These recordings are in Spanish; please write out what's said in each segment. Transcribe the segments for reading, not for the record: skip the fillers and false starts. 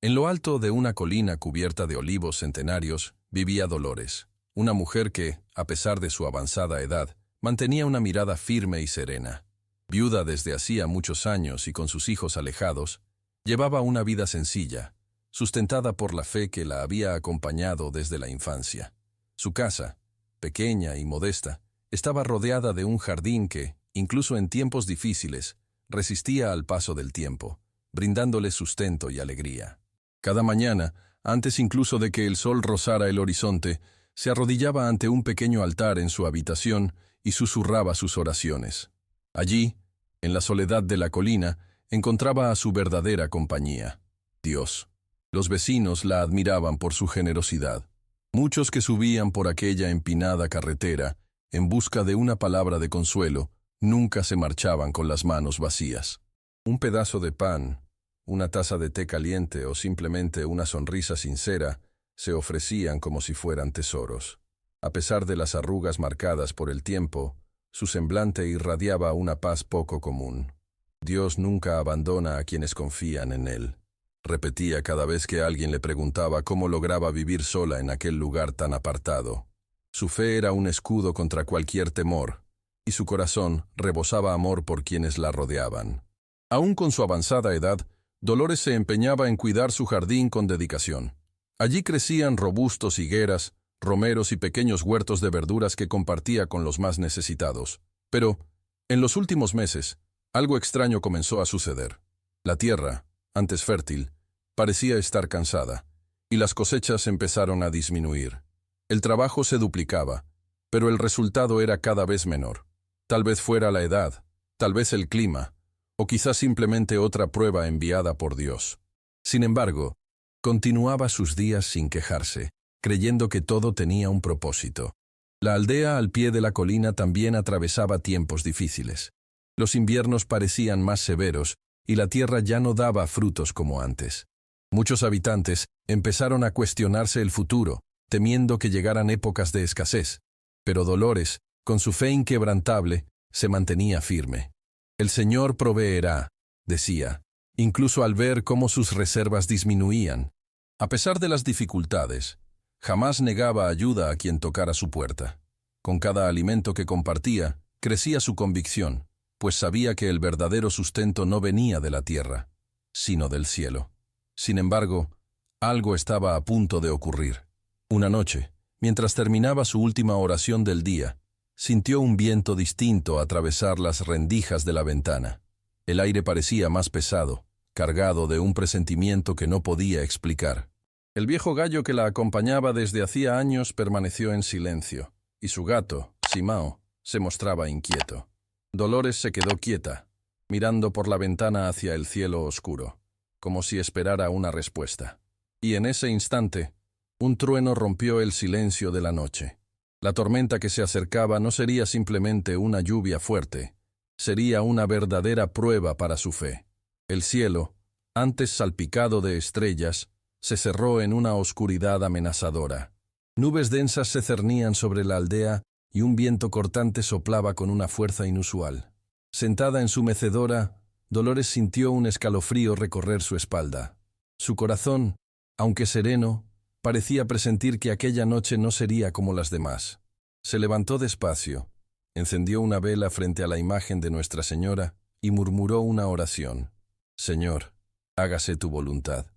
En lo alto de una colina cubierta de olivos centenarios vivía Dolores, una mujer que, a pesar de su avanzada edad, mantenía una mirada firme y serena. Viuda desde hacía muchos años y con sus hijos alejados, llevaba una vida sencilla, sustentada por la fe que la había acompañado desde la infancia. Su casa, pequeña y modesta, estaba rodeada de un jardín que, incluso en tiempos difíciles, resistía al paso del tiempo, brindándole sustento y alegría. Cada mañana, antes incluso de que el sol rozara el horizonte, se arrodillaba ante un pequeño altar en su habitación y susurraba sus oraciones. Allí, en la soledad de la colina, encontraba a su verdadera compañía, Dios. Los vecinos la admiraban por su generosidad. Muchos que subían por aquella empinada carretera, en busca de una palabra de consuelo, nunca se marchaban con las manos vacías. Un pedazo de pan, una taza de té caliente o simplemente una sonrisa sincera se ofrecían como si fueran tesoros. A pesar de las arrugas marcadas por el tiempo, su semblante irradiaba una paz poco común. Dios nunca abandona a quienes confían en Él. Repetía cada vez que alguien le preguntaba cómo lograba vivir sola en aquel lugar tan apartado. Su fe era un escudo contra cualquier temor, y su corazón rebosaba amor por quienes la rodeaban. Aún con su avanzada edad, Dolores se empeñaba en cuidar su jardín con dedicación. Allí crecían robustos higueras, romeros y pequeños huertos de verduras que compartía con los más necesitados. Pero, en los últimos meses, algo extraño comenzó a suceder. La tierra, antes fértil, parecía estar cansada, y las cosechas empezaron a disminuir. El trabajo se duplicaba, pero el resultado era cada vez menor. Tal vez fuera la edad, tal vez el clima, o quizás simplemente otra prueba enviada por Dios. Sin embargo, continuaba sus días sin quejarse, creyendo que todo tenía un propósito. La aldea al pie de la colina también atravesaba tiempos difíciles. Los inviernos parecían más severos y la tierra ya no daba frutos como antes. Muchos habitantes empezaron a cuestionarse el futuro, temiendo que llegaran épocas de escasez. Pero Dolores, con su fe inquebrantable, se mantenía firme. «El Señor proveerá», decía, incluso al ver cómo sus reservas disminuían. A pesar de las dificultades, jamás negaba ayuda a quien tocara su puerta. Con cada alimento que compartía, crecía su convicción, pues sabía que el verdadero sustento no venía de la tierra, sino del cielo. Sin embargo, algo estaba a punto de ocurrir. Una noche, mientras terminaba su última oración del día, sintió un viento distinto atravesar las rendijas de la ventana. El aire parecía más pesado, cargado de un presentimiento que no podía explicar. El viejo gallo que la acompañaba desde hacía años permaneció en silencio, y su gato, Simao, se mostraba inquieto. Dolores se quedó quieta, mirando por la ventana hacia el cielo oscuro, como si esperara una respuesta. Y en ese instante, un trueno rompió el silencio de la noche. La tormenta que se acercaba no sería simplemente una lluvia fuerte, sería una verdadera prueba para su fe. El cielo, antes salpicado de estrellas, se cerró en una oscuridad amenazadora. Nubes densas se cernían sobre la aldea y un viento cortante soplaba con una fuerza inusual. Sentada en su mecedora, Dolores sintió un escalofrío recorrer su espalda. Su corazón, aunque sereno, parecía presentir que aquella noche no sería como las demás. Se levantó despacio, encendió una vela frente a la imagen de Nuestra Señora y murmuró una oración. «Señor, hágase tu voluntad».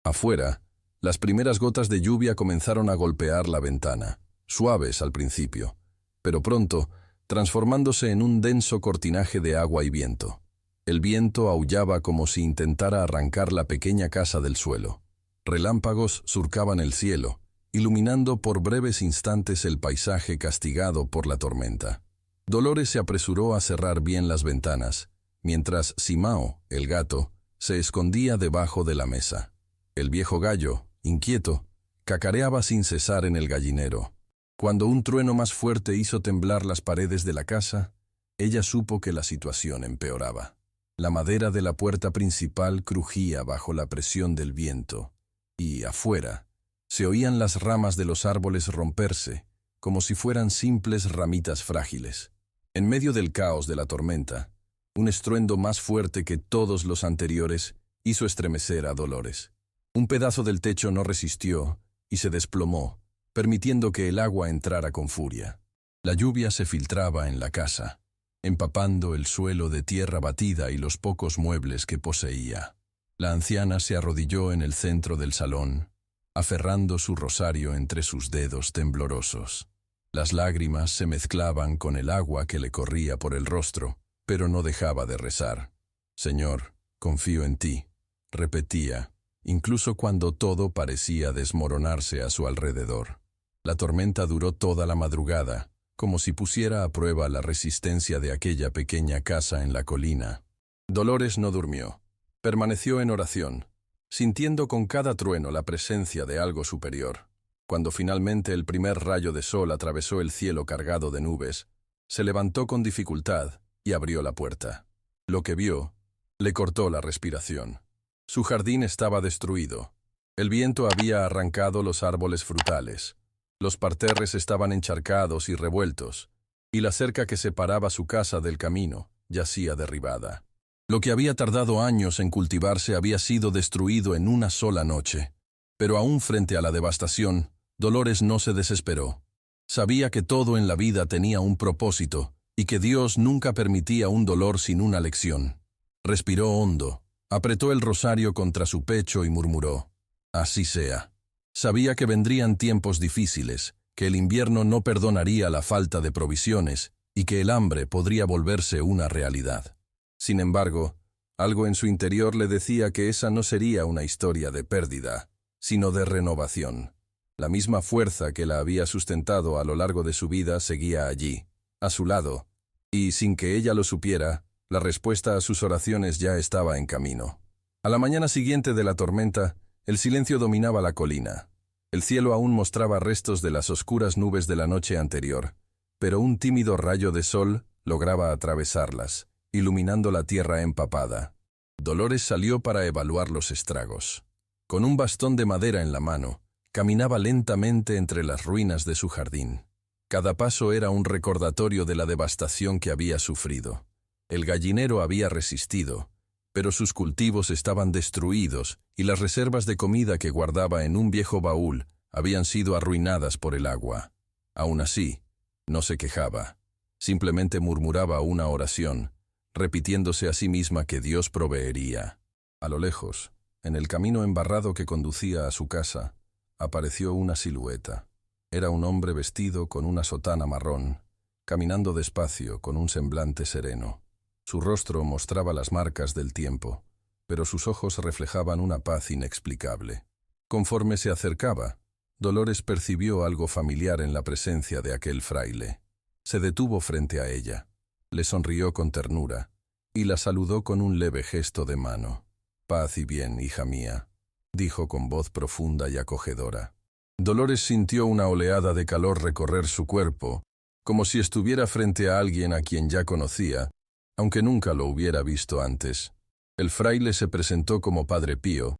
Afuera, las primeras gotas de lluvia comenzaron a golpear la ventana, suaves al principio, pero pronto transformándose en un denso cortinaje de agua y viento. El viento aullaba como si intentara arrancar la pequeña casa del suelo. Relámpagos surcaban el cielo, iluminando por breves instantes el paisaje castigado por la tormenta. Dolores se apresuró a cerrar bien las ventanas, mientras Simao, el gato, se escondía debajo de la mesa. El viejo gallo, inquieto, cacareaba sin cesar en el gallinero. Cuando un trueno más fuerte hizo temblar las paredes de la casa, ella supo que la situación empeoraba. La madera de la puerta principal crujía bajo la presión del viento, y, afuera, se oían las ramas de los árboles romperse, como si fueran simples ramitas frágiles. En medio del caos de la tormenta, un estruendo más fuerte que todos los anteriores hizo estremecer a Dolores. Un pedazo del techo no resistió y se desplomó, permitiendo que el agua entrara con furia. La lluvia se filtraba en la casa, empapando el suelo de tierra batida y los pocos muebles que poseía. La anciana se arrodilló en el centro del salón, aferrando su rosario entre sus dedos temblorosos. Las lágrimas se mezclaban con el agua que le corría por el rostro, pero no dejaba de rezar. «Señor, confío en ti», repetía, incluso cuando todo parecía desmoronarse a su alrededor. La tormenta duró toda la madrugada, como si pusiera a prueba la resistencia de aquella pequeña casa en la colina. Dolores no durmió. Permaneció en oración, sintiendo con cada trueno la presencia de algo superior. Cuando finalmente el primer rayo de sol atravesó el cielo cargado de nubes, se levantó con dificultad y abrió la puerta. Lo que vio le cortó la respiración. Su jardín estaba destruido. El viento había arrancado los árboles frutales. Los parterres estaban encharcados y revueltos, y la cerca que separaba su casa del camino yacía derribada. Lo que había tardado años en cultivarse había sido destruido en una sola noche. Pero aún frente a la devastación, Dolores no se desesperó. Sabía que todo en la vida tenía un propósito y que Dios nunca permitía un dolor sin una lección. Respiró hondo, apretó el rosario contra su pecho y murmuró: «Así sea». Sabía que vendrían tiempos difíciles, que el invierno no perdonaría la falta de provisiones y que el hambre podría volverse una realidad. Sin embargo, algo en su interior le decía que esa no sería una historia de pérdida, sino de renovación. La misma fuerza que la había sustentado a lo largo de su vida seguía allí, a su lado, y sin que ella lo supiera, la respuesta a sus oraciones ya estaba en camino. A la mañana siguiente de la tormenta, el silencio dominaba la colina. El cielo aún mostraba restos de las oscuras nubes de la noche anterior, pero un tímido rayo de sol lograba atravesarlas, iluminando la tierra empapada. Dolores salió para evaluar los estragos. Con un bastón de madera en la mano, caminaba lentamente entre las ruinas de su jardín. Cada paso era un recordatorio de la devastación que había sufrido. El gallinero había resistido, pero sus cultivos estaban destruidos y las reservas de comida que guardaba en un viejo baúl habían sido arruinadas por el agua. Aún así, no se quejaba. Simplemente murmuraba una oración, repitiéndose a sí misma que Dios proveería. A lo lejos, en el camino embarrado que conducía a su casa, apareció una silueta. Era un hombre vestido con una sotana marrón, caminando despacio con un semblante sereno. Su rostro mostraba las marcas del tiempo, pero sus ojos reflejaban una paz inexplicable. Conforme se acercaba, Dolores percibió algo familiar en la presencia de aquel fraile. Se detuvo frente a ella, le sonrió con ternura y la saludó con un leve gesto de mano. «Paz y bien, hija mía», dijo con voz profunda y acogedora. Dolores sintió una oleada de calor recorrer su cuerpo, como si estuviera frente a alguien a quien ya conocía, aunque nunca lo hubiera visto antes. El fraile se presentó como Padre Pío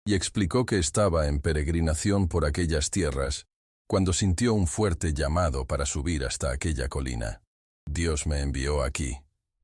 y explicó que estaba en peregrinación por aquellas tierras, cuando sintió un fuerte llamado para subir hasta aquella colina. «Dios me envió aquí»,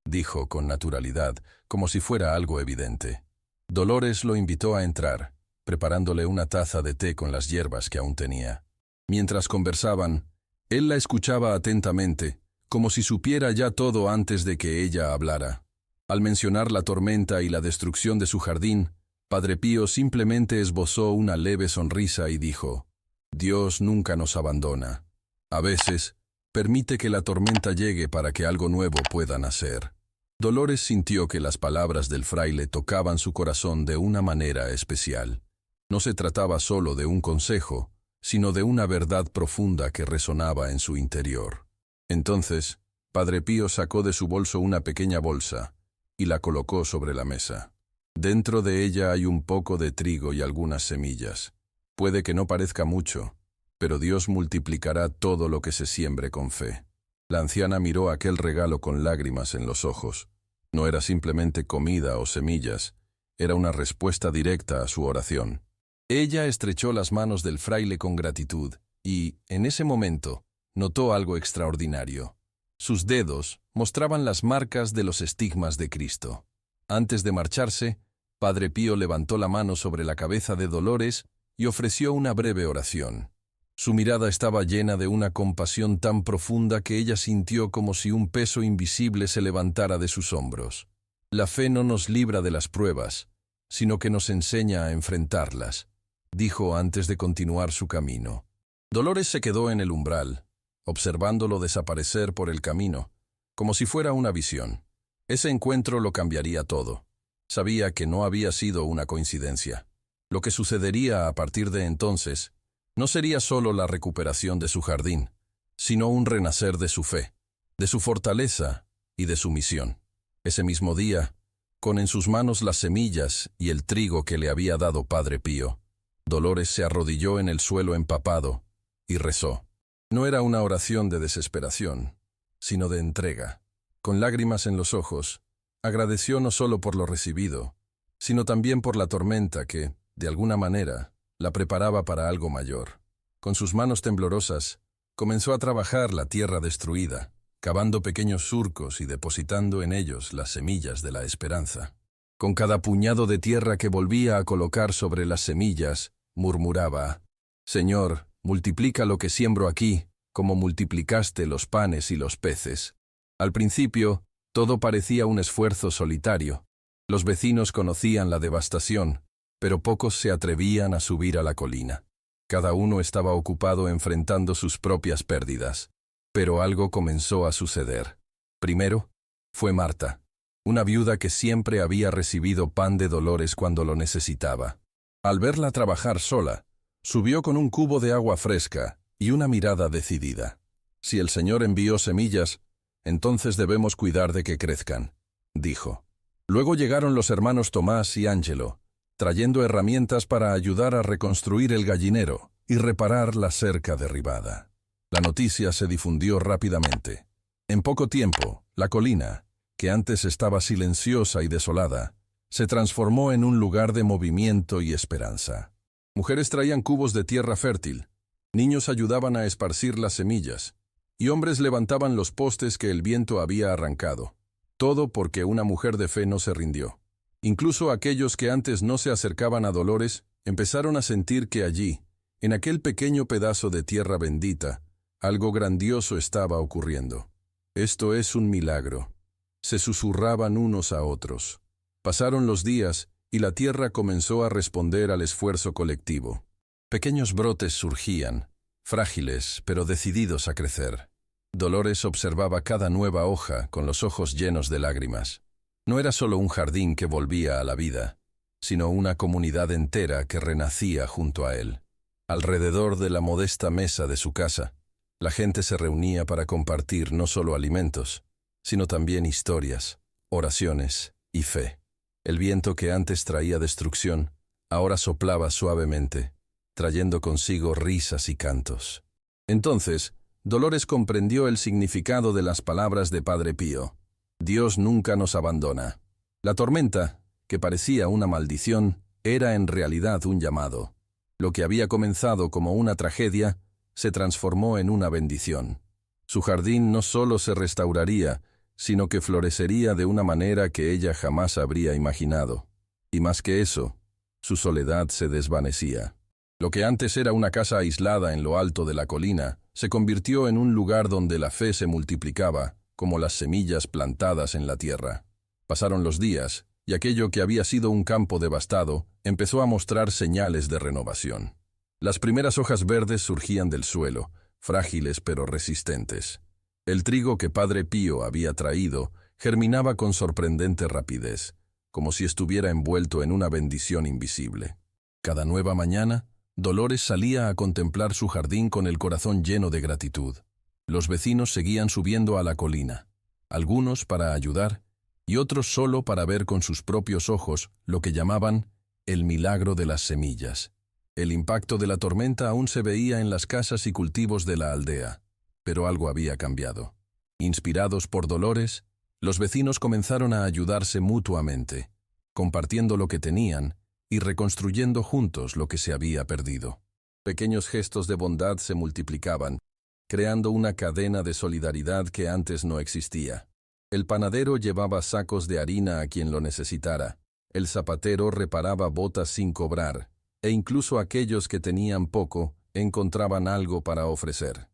dijo con naturalidad, como si fuera algo evidente. Dolores lo invitó a entrar, preparándole una taza de té con las hierbas que aún tenía. Mientras conversaban, él la escuchaba atentamente, como si supiera ya todo antes de que ella hablara. Al mencionar la tormenta y la destrucción de su jardín, Padre Pío simplemente esbozó una leve sonrisa y dijo: «Dios nunca nos abandona. A veces, permite que la tormenta llegue para que algo nuevo pueda nacer». Dolores sintió que las palabras del fraile tocaban su corazón de una manera especial. No se trataba solo de un consejo, sino de una verdad profunda que resonaba en su interior. Entonces, Padre Pío sacó de su bolso una pequeña bolsa y la colocó sobre la mesa. Dentro de ella hay un poco de trigo y algunas semillas. Puede que no parezca mucho, pero Dios multiplicará todo lo que se siembre con fe. La anciana miró aquel regalo con lágrimas en los ojos. No era simplemente comida o semillas, era una respuesta directa a su oración. Ella estrechó las manos del fraile con gratitud y, en ese momento, notó algo extraordinario. Sus dedos mostraban las marcas de los estigmas de Cristo. Antes de marcharse, Padre Pío levantó la mano sobre la cabeza de Dolores y ofreció una breve oración. Su mirada estaba llena de una compasión tan profunda que ella sintió como si un peso invisible se levantara de sus hombros. La fe no nos libra de las pruebas, sino que nos enseña a enfrentarlas, dijo antes de continuar su camino. Dolores se quedó en el umbral, observándolo desaparecer por el camino, como si fuera una visión. Ese encuentro lo cambiaría todo. Sabía que no había sido una coincidencia. Lo que sucedería a partir de entonces no sería solo la recuperación de su jardín, sino un renacer de su fe, de su fortaleza y de su misión. Ese mismo día, con en sus manos las semillas y el trigo que le había dado Padre Pío, Dolores se arrodilló en el suelo empapado y rezó. No era una oración de desesperación, sino de entrega. Con lágrimas en los ojos, agradeció no solo por lo recibido, sino también por la tormenta que, de alguna manera, la preparaba para algo mayor. Con sus manos temblorosas, comenzó a trabajar la tierra destruida, cavando pequeños surcos y depositando en ellos las semillas de la esperanza. Con cada puñado de tierra que volvía a colocar sobre las semillas, murmuraba: «Señor, multiplica lo que siembro aquí, como multiplicaste los panes y los peces». Al principio, todo parecía un esfuerzo solitario. Los vecinos conocían la devastación, pero pocos se atrevían a subir a la colina. Cada uno estaba ocupado enfrentando sus propias pérdidas. Pero algo comenzó a suceder. Primero, fue Marta, una viuda que siempre había recibido pan de Dolores cuando lo necesitaba. Al verla trabajar sola, subió con un cubo de agua fresca y una mirada decidida. «Si el Señor envió semillas, entonces debemos cuidar de que crezcan», dijo. Luego llegaron los hermanos Tomás y Ángelo, trayendo herramientas para ayudar a reconstruir el gallinero y reparar la cerca derribada. La noticia se difundió rápidamente. En poco tiempo, la colina, que antes estaba silenciosa y desolada, se transformó en un lugar de movimiento y esperanza. Mujeres traían cubos de tierra fértil, niños ayudaban a esparcir las semillas, y hombres levantaban los postes que el viento había arrancado. Todo porque una mujer de fe no se rindió. Incluso aquellos que antes no se acercaban a Dolores empezaron a sentir que allí, en aquel pequeño pedazo de tierra bendita, algo grandioso estaba ocurriendo. «Esto es un milagro», se susurraban unos a otros. Pasaron los días y la tierra comenzó a responder al esfuerzo colectivo. Pequeños brotes surgían, frágiles pero decididos a crecer. Dolores observaba cada nueva hoja con los ojos llenos de lágrimas. No era solo un jardín que volvía a la vida, sino una comunidad entera que renacía junto a él. Alrededor de la modesta mesa de su casa, la gente se reunía para compartir no solo alimentos, sino también historias, oraciones y fe. El viento que antes traía destrucción, ahora soplaba suavemente, trayendo consigo risas y cantos. Entonces, Dolores comprendió el significado de las palabras de Padre Pío. Dios nunca nos abandona. La tormenta, que parecía una maldición, era en realidad un llamado. Lo que había comenzado como una tragedia, se transformó en una bendición. Su jardín no solo se restauraría, sino que florecería de una manera que ella jamás habría imaginado. Y más que eso, su soledad se desvanecía. Lo que antes era una casa aislada en lo alto de la colina, se convirtió en un lugar donde la fe se multiplicaba, como las semillas plantadas en la tierra. Pasaron los días, y aquello que había sido un campo devastado empezó a mostrar señales de renovación. Las primeras hojas verdes surgían del suelo, frágiles pero resistentes. El trigo que Padre Pío había traído germinaba con sorprendente rapidez, como si estuviera envuelto en una bendición invisible. Cada nueva mañana, Dolores salía a contemplar su jardín con el corazón lleno de gratitud. Los vecinos seguían subiendo a la colina, algunos para ayudar y otros solo para ver con sus propios ojos lo que llamaban el milagro de las semillas. El impacto de la tormenta aún se veía en las casas y cultivos de la aldea, pero algo había cambiado. Inspirados por Dolores, los vecinos comenzaron a ayudarse mutuamente, compartiendo lo que tenían y reconstruyendo juntos lo que se había perdido. Pequeños gestos de bondad se multiplicaban, creando una cadena de solidaridad que antes no existía. El panadero llevaba sacos de harina a quien lo necesitara. El zapatero reparaba botas sin cobrar, e incluso aquellos que tenían poco encontraban algo para ofrecer.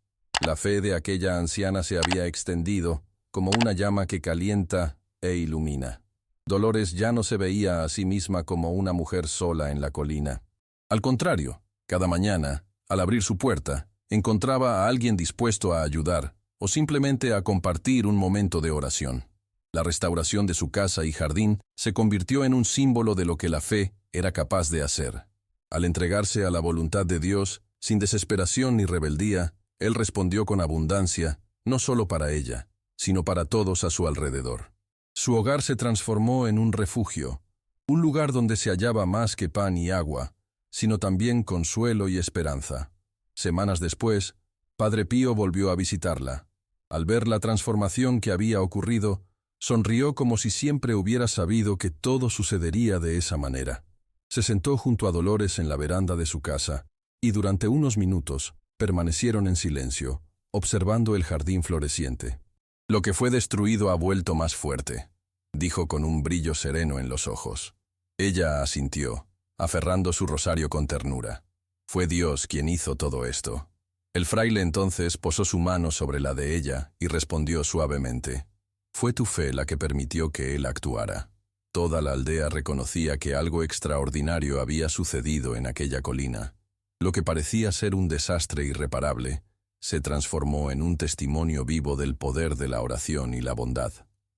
La fe de aquella anciana se había extendido como una llama que calienta e ilumina. Dolores ya no se veía a sí misma como una mujer sola en la colina. Al contrario, cada mañana, al abrir su puerta, encontraba a alguien dispuesto a ayudar o simplemente a compartir un momento de oración. La restauración de su casa y jardín se convirtió en un símbolo de lo que la fe era capaz de hacer. Al entregarse a la voluntad de Dios, sin desesperación ni rebeldía, él respondió con abundancia, no solo para ella, sino para todos a su alrededor. Su hogar se transformó en un refugio, un lugar donde se hallaba más que pan y agua, sino también consuelo y esperanza. Semanas después, Padre Pío volvió a visitarla. Al ver la transformación que había ocurrido, sonrió como si siempre hubiera sabido que todo sucedería de esa manera. Se sentó junto a Dolores en la veranda de su casa, y durante unos minutos permanecieron en silencio, observando el jardín floreciente. «Lo que fue destruido ha vuelto más fuerte», dijo con un brillo sereno en los ojos. Ella asintió, aferrando su rosario con ternura. Fue Dios quien hizo todo esto. El fraile entonces posó su mano sobre la de ella y respondió suavemente. Fue tu fe la que permitió que él actuara. Toda la aldea reconocía que algo extraordinario había sucedido en aquella colina. Lo que parecía ser un desastre irreparable se transformó en un testimonio vivo del poder de la oración y la bondad.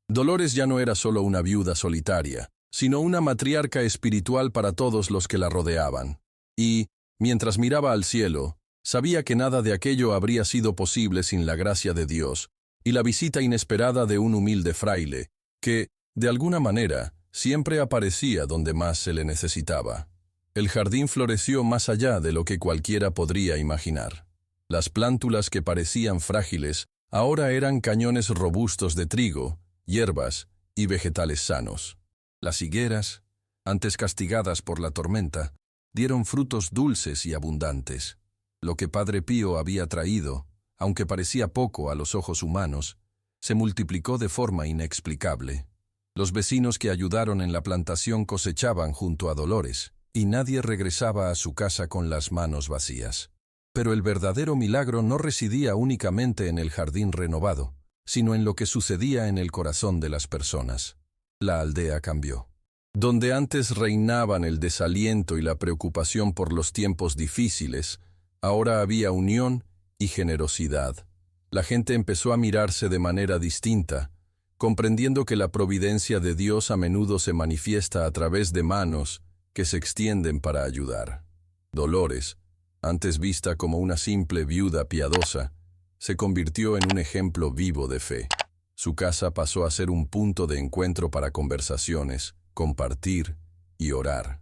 Dolores ya no era solo una viuda solitaria, sino una matriarca espiritual para todos los que la rodeaban. Y, mientras miraba al cielo, sabía que nada de aquello habría sido posible sin la gracia de Dios y la visita inesperada de un humilde fraile, que, de alguna manera, siempre aparecía donde más se le necesitaba. El jardín floreció más allá de lo que cualquiera podría imaginar. Las plántulas que parecían frágiles ahora eran cañones robustos de trigo, hierbas y vegetales sanos. Las higueras, antes castigadas por la tormenta, dieron frutos dulces y abundantes. Lo que Padre Pío había traído, aunque parecía poco a los ojos humanos, se multiplicó de forma inexplicable. Los vecinos que ayudaron en la plantación cosechaban junto a Dolores, y nadie regresaba a su casa con las manos vacías. Pero el verdadero milagro no residía únicamente en el jardín renovado, sino en lo que sucedía en el corazón de las personas. La aldea cambió. Donde antes reinaban el desaliento y la preocupación por los tiempos difíciles, ahora había unión y generosidad. La gente empezó a mirarse de manera distinta, comprendiendo que la providencia de Dios a menudo se manifiesta a través de manos que se extienden para ayudar. Dolores, antes vista como una simple viuda piadosa, se convirtió en un ejemplo vivo de fe. Su casa pasó a ser un punto de encuentro para conversaciones, compartir y orar.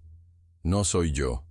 «No soy yo»,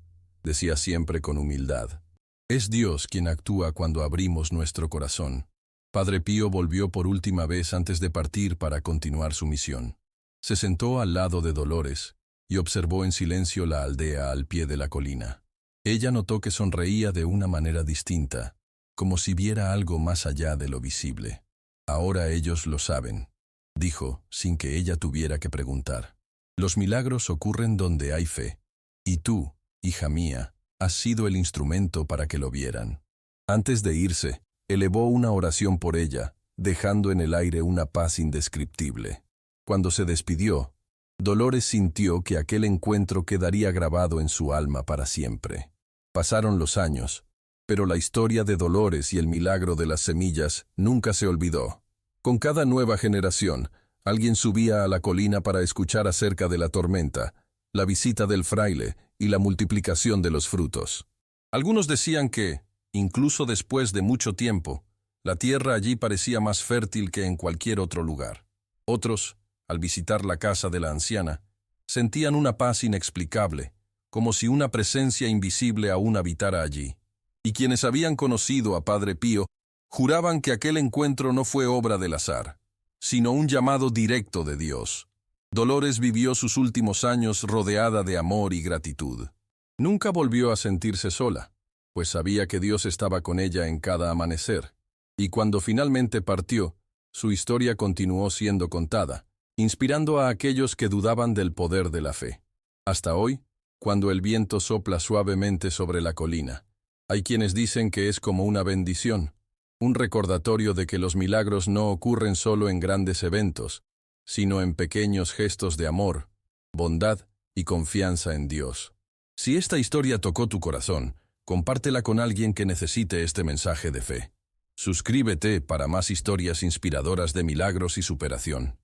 decía siempre con humildad. «Es Dios quien actúa cuando abrimos nuestro corazón». Padre Pío volvió por última vez antes de partir para continuar su misión. Se sentó al lado de Dolores y observó en silencio la aldea al pie de la colina. Ella notó que sonreía de una manera distinta, como si viera algo más allá de lo visible. «Ahora ellos lo saben», dijo, sin que ella tuviera que preguntar. «Los milagros ocurren donde hay fe, y tú, hija mía, has sido el instrumento para que lo vieran». Antes de irse, elevó una oración por ella, dejando en el aire una paz indescriptible. Cuando se despidió, Dolores sintió que aquel encuentro quedaría grabado en su alma para siempre. Pasaron los años, pero la historia de Dolores y el milagro de las semillas nunca se olvidó. Con cada nueva generación, alguien subía a la colina para escuchar acerca de la tormenta, la visita del fraile y la multiplicación de los frutos. Algunos decían que, incluso después de mucho tiempo, la tierra allí parecía más fértil que en cualquier otro lugar. Otros, al visitar la casa de la anciana, sentían una paz inexplicable, como si una presencia invisible aún habitara allí. Y quienes habían conocido a Padre Pío juraban que aquel encuentro no fue obra del azar, sino un llamado directo de Dios. Dolores vivió sus últimos años rodeada de amor y gratitud. Nunca volvió a sentirse sola, pues sabía que Dios estaba con ella en cada amanecer, y cuando finalmente partió, su historia continuó siendo contada, inspirando a aquellos que dudaban del poder de la fe. Hasta hoy, cuando el viento sopla suavemente sobre la colina, hay quienes dicen que es como una bendición, un recordatorio de que los milagros no ocurren solo en grandes eventos, sino en pequeños gestos de amor, bondad y confianza en Dios. Si esta historia tocó tu corazón, compártela con alguien que necesite este mensaje de fe. Suscríbete para más historias inspiradoras de milagros y superación.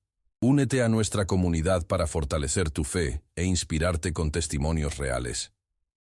Únete a nuestra comunidad para fortalecer tu fe e inspirarte con testimonios reales.